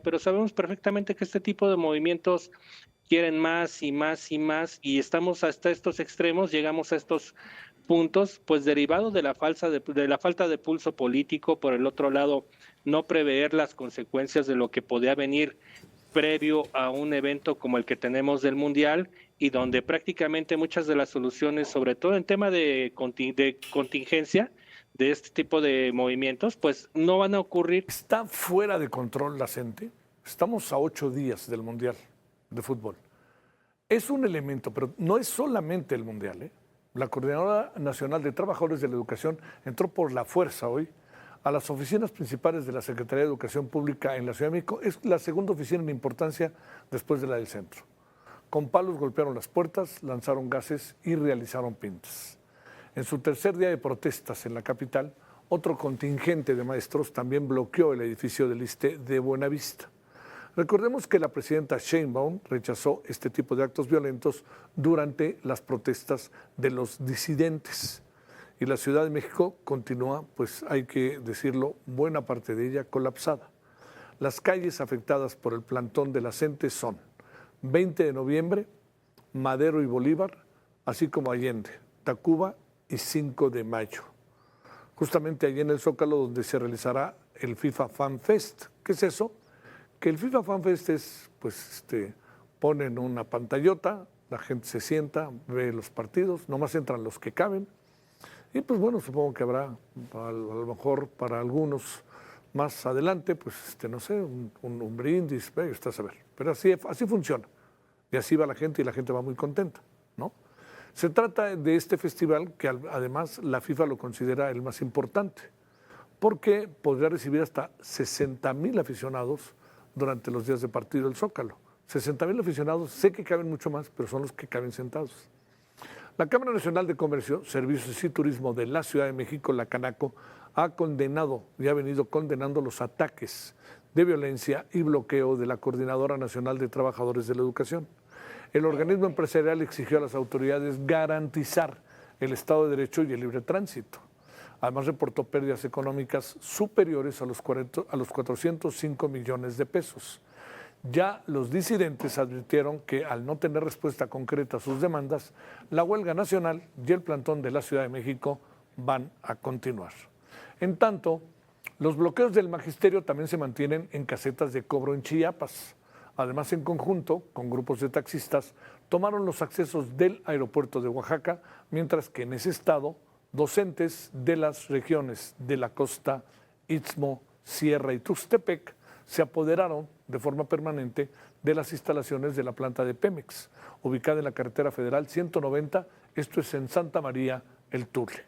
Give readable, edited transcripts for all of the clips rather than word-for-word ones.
pero sabemos perfectamente que este tipo de movimientos quieren más y más y más, y estamos hasta estos extremos, llegamos a estos puntos, pues derivado de de la falta de pulso político, por el otro lado, no prever las consecuencias de lo que podía venir previo a un evento como el que tenemos del Mundial y donde prácticamente muchas de las soluciones, sobre todo en tema de contingencia de este tipo de movimientos, pues no van a ocurrir. Está fuera de control la gente. Estamos a 8 días del Mundial de fútbol. Es un elemento, pero no es solamente el Mundial, ¿eh? La Coordinadora Nacional de Trabajadores de la Educación entró por la fuerza hoy a las oficinas principales de la Secretaría de Educación Pública en la Ciudad de México. Es la segunda oficina en importancia después de la del centro. Con palos golpearon las puertas, lanzaron gases y realizaron pintas. En su tercer día de protestas en la capital, otro contingente de maestros también bloqueó el edificio del ISSSTE de Buenavista. Recordemos que la presidenta Sheinbaum rechazó este tipo de actos violentos durante las protestas de los disidentes. Y la Ciudad de México continúa, pues hay que decirlo, buena parte de ella colapsada. Las calles afectadas por el plantón de la CENTE son 20 de noviembre, Madero y Bolívar, así como Allende, Tacuba y 5 de mayo. Justamente allí en el Zócalo donde se realizará el FIFA Fan Fest. ¿Qué es eso? Que el FIFA Fan Fest es, pues, ponen una pantallota, la gente se sienta, ve los partidos, nomás entran los que caben. Y pues bueno, supongo que habrá, a lo mejor para algunos más adelante, pues, no sé, un brindis, estás a ver. Pero así funciona. Y así va la gente y la gente va muy contenta, ¿no? Se trata de este festival que además la FIFA lo considera el más importante, porque podría recibir hasta 60,000 aficionados durante los días de partido del Zócalo. 60,000 aficionados, sé que caben mucho más, pero son los que caben sentados. La Cámara Nacional de Comercio, Servicios y Turismo de la Ciudad de México, la Canaco, ha condenado y ha venido condenando los ataques de violencia y bloqueo de la Coordinadora Nacional de Trabajadores de la Educación. El organismo empresarial exigió a las autoridades garantizar el Estado de Derecho y el libre tránsito. Además, reportó pérdidas económicas superiores a los 405 millones de pesos. Ya los disidentes advirtieron que al no tener respuesta concreta a sus demandas, la huelga nacional y el plantón de la Ciudad de México van a continuar. En tanto, los bloqueos del magisterio también se mantienen en casetas de cobro en Chiapas. Además, en conjunto, con grupos de taxistas, tomaron los accesos del aeropuerto de Oaxaca, mientras que en ese estado, docentes de las regiones de la costa, Istmo, Sierra y Tuxtepec se apoderaron de forma permanente de las instalaciones de la planta de Pemex, ubicada en la carretera federal 190, esto es en Santa María, el Turle.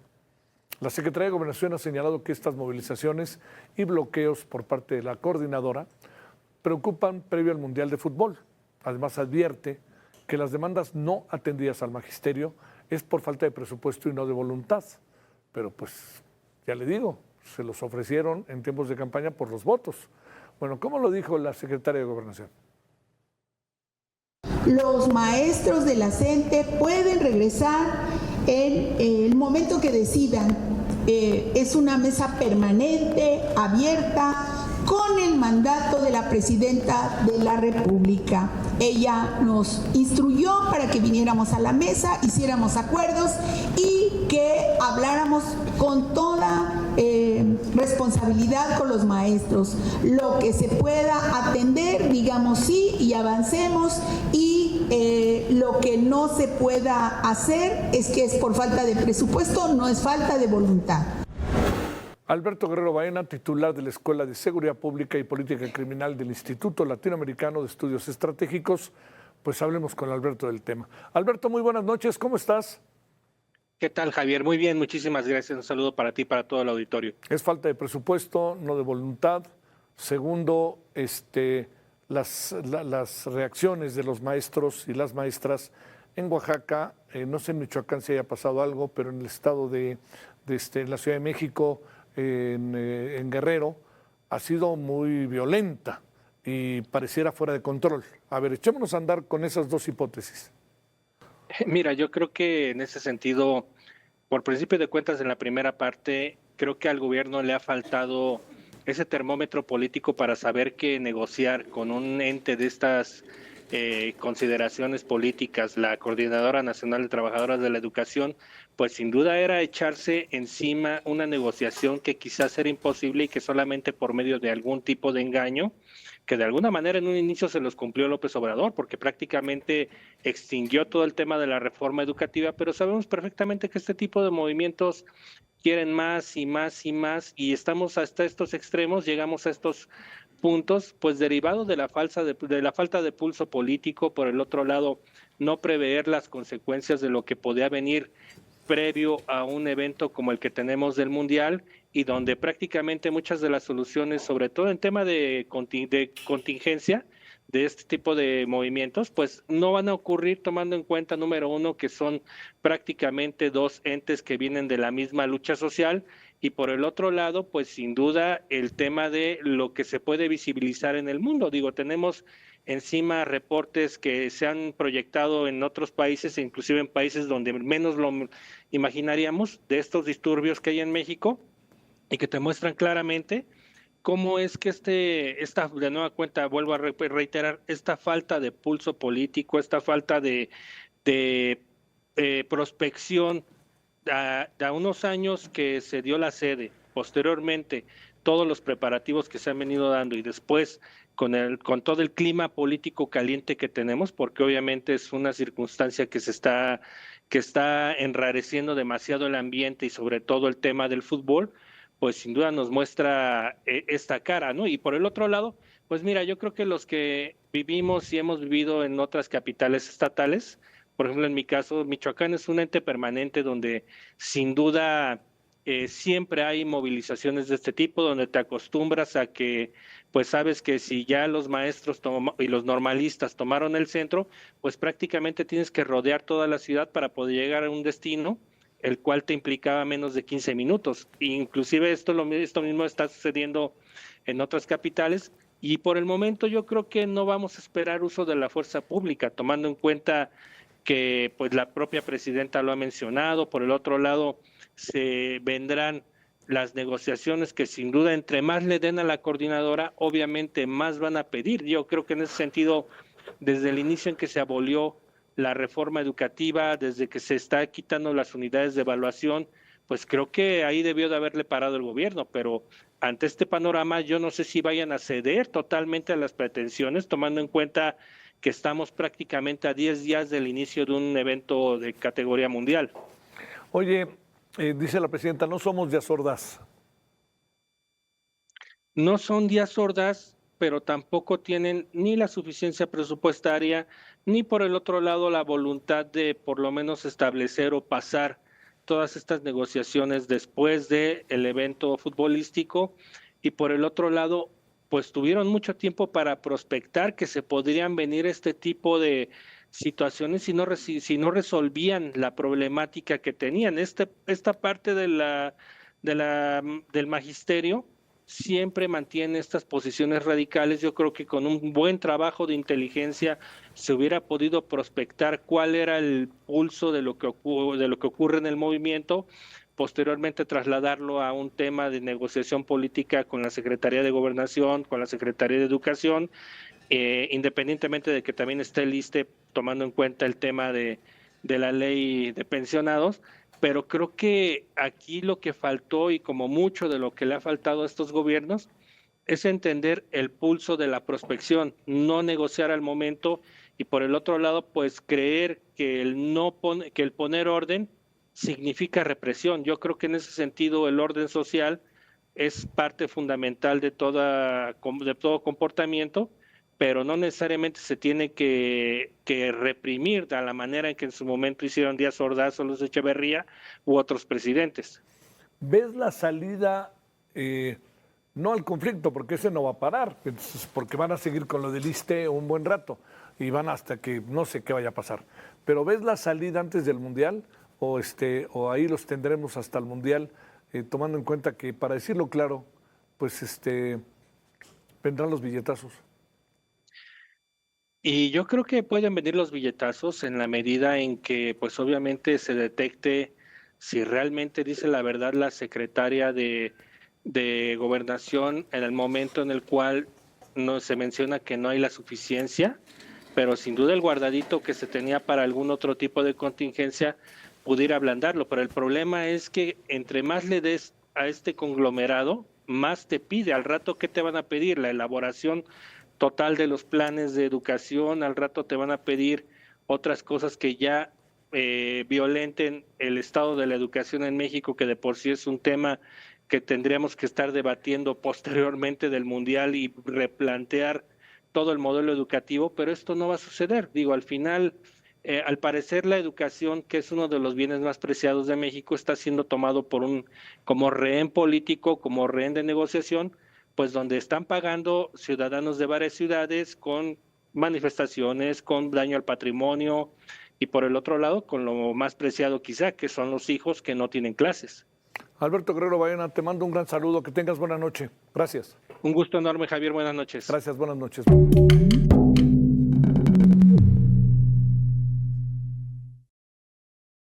La Secretaría de Gobernación ha señalado que estas movilizaciones y bloqueos por parte de la coordinadora preocupan previo al Mundial de Fútbol. Además, advierte que las demandas no atendidas al magisterio es por falta de presupuesto y no de voluntad. Pero pues, ya le digo, se los ofrecieron en tiempos de campaña por los votos. Bueno, ¿cómo lo dijo la Secretaria de Gobernación? Los maestros de la CENTE pueden regresar en el momento que decidan. Es una mesa permanente, abierta, con el mandato de la Presidenta de la República. Ella nos instruyó para que viniéramos a la mesa, hiciéramos acuerdos y que habláramos con toda responsabilidad con los maestros. Lo que se pueda atender, digamos sí y avancemos, y lo que no se pueda hacer es que es por falta de presupuesto, no es falta de voluntad. Alberto Guerrero Baena, titular de la Escuela de Seguridad Pública y Política Criminal del Instituto Latinoamericano de Estudios Estratégicos. Pues hablemos con Alberto del tema. Alberto, muy buenas noches, ¿cómo estás? ¿Qué tal, Javier? Muy bien, muchísimas gracias. Un saludo para ti y para todo el auditorio. Es falta de presupuesto, no de voluntad. Segundo, las reacciones de los maestros y las maestras en Oaxaca, no sé en Michoacán si haya pasado algo, pero en el estado de la Ciudad de México, en Guerrero, ha sido muy violenta y pareciera fuera de control. A ver, echémonos a andar con esas dos hipótesis. Mira, yo creo que en ese sentido, por principio de cuentas, en la primera parte, creo que al gobierno le ha faltado ese termómetro político para saber que negociar con un ente de estas consideraciones políticas, la Coordinadora Nacional de Trabajadoras de la Educación, pues sin duda era echarse encima una negociación que quizás era imposible y que solamente por medio de algún tipo de engaño, que de alguna manera en un inicio se los cumplió López Obrador, porque prácticamente extinguió todo el tema de la reforma educativa, pero sabemos perfectamente que este tipo de movimientos quieren más y más y más, y estamos hasta estos extremos, llegamos a estos puntos, pues derivado de la falta de pulso político, por el otro lado, no prever las consecuencias de lo que podía venir previo a un evento como el que tenemos del Mundial, y donde prácticamente muchas de las soluciones, sobre todo en tema de contingencia, de este tipo de movimientos, pues no van a ocurrir tomando en cuenta, número uno, que son prácticamente dos entes que vienen de la misma lucha social, y por el otro lado, pues sin duda el tema de lo que se puede visibilizar en el mundo. Digo, tenemos encima reportes que se han proyectado en otros países, e inclusive en países donde menos lo imaginaríamos, de estos disturbios que hay en México, y que te muestran claramente cómo es que esta de nueva cuenta, vuelvo a reiterar, esta falta de pulso político, esta falta de prospección, a unos años que se dio la sede, posteriormente todos los preparativos que se han venido dando, y después con todo el clima político caliente que tenemos, porque obviamente es una circunstancia que está enrareciendo demasiado el ambiente, y sobre todo el tema del fútbol, pues sin duda nos muestra esta cara, ¿no? Y por el otro lado, pues mira, yo creo que los que vivimos y hemos vivido en otras capitales estatales, por ejemplo, en mi caso, Michoacán es un ente permanente donde sin duda siempre hay movilizaciones de este tipo, donde te acostumbras a que, pues sabes que si ya los maestros y los normalistas tomaron el centro, pues prácticamente tienes que rodear toda la ciudad para poder llegar a un destino, el cual te implicaba menos de 15 minutos. Inclusive esto mismo está sucediendo en otras capitales, y por el momento yo creo que no vamos a esperar uso de la fuerza pública, tomando en cuenta que pues la propia presidenta lo ha mencionado. Por el otro lado, se vendrán las negociaciones que sin duda entre más le den a la coordinadora, obviamente más van a pedir. Yo creo que en ese sentido, desde el inicio en que se abolió la reforma educativa, desde que se está quitando las unidades de evaluación, pues creo que ahí debió de haberle parado el gobierno, pero ante este panorama yo no sé si vayan a ceder totalmente a las pretensiones, tomando en cuenta que estamos prácticamente a 10 días del inicio de un evento de categoría mundial. Oye, dice la presidenta, no somos Díaz Ordaz. No son Díaz Ordaz, pero tampoco tienen ni la suficiencia presupuestaria, ni por el otro lado la voluntad de por lo menos establecer o pasar todas estas negociaciones después del evento futbolístico, y por el otro lado, pues tuvieron mucho tiempo para prospectar que se podrían venir este tipo de situaciones si no resolvían la problemática que tenían. Esta parte del magisterio siempre mantiene estas posiciones radicales. Yo creo que con un buen trabajo de inteligencia se hubiera podido prospectar cuál era el pulso de lo que ocurre en el movimiento, posteriormente trasladarlo a un tema de negociación política con la Secretaría de Gobernación, con la Secretaría de Educación, independientemente de que también esté el ISSSTE tomando en cuenta el tema de la ley de pensionados. Pero creo que aquí lo que faltó, y como mucho de lo que le ha faltado a estos gobiernos, es entender el pulso de la prospección, no negociar al momento, y por el otro lado, pues creer que el poner orden significa represión. Yo creo que en ese sentido el orden social es parte fundamental de todo comportamiento, pero no necesariamente se tiene que reprimir de la manera en que en su momento hicieron Díaz Ordaz o los Echeverría u otros presidentes. ¿Ves la salida, no al conflicto, porque ese no va a parar, porque van a seguir con lo del ISSSTE un buen rato y van hasta que no sé qué vaya a pasar, pero ves la salida antes del Mundial o ahí los tendremos hasta el Mundial, tomando en cuenta que, para decirlo claro, pues vendrán los billetazos? Y yo creo que pueden venir los billetazos en la medida en que, pues obviamente se detecte si realmente dice la verdad la secretaria de de Gobernación en el momento en el cual no se menciona que no hay la suficiencia, pero sin duda el guardadito que se tenía para algún otro tipo de contingencia pudiera ablandarlo. Pero el problema es que entre más le des a este conglomerado, más te pide. Al rato, ¿qué te van a pedir? La elaboración total de los planes de educación, al rato te van a pedir otras cosas que ya violenten el estado de la educación en México, que de por sí es un tema que tendríamos que estar debatiendo posteriormente del Mundial y replantear todo el modelo educativo, pero esto no va a suceder. Digo, al final, al parecer la educación, que es uno de los bienes más preciados de México, está siendo tomado como rehén político, como rehén de negociación, pues donde están pagando ciudadanos de varias ciudades con manifestaciones, con daño al patrimonio, y por el otro lado, con lo más preciado quizá, que son los hijos que no tienen clases. Alberto Guerrero Baena, te mando un gran saludo, que tengas buena noche. Gracias. Un gusto enorme, Javier, buenas noches. Gracias, buenas noches.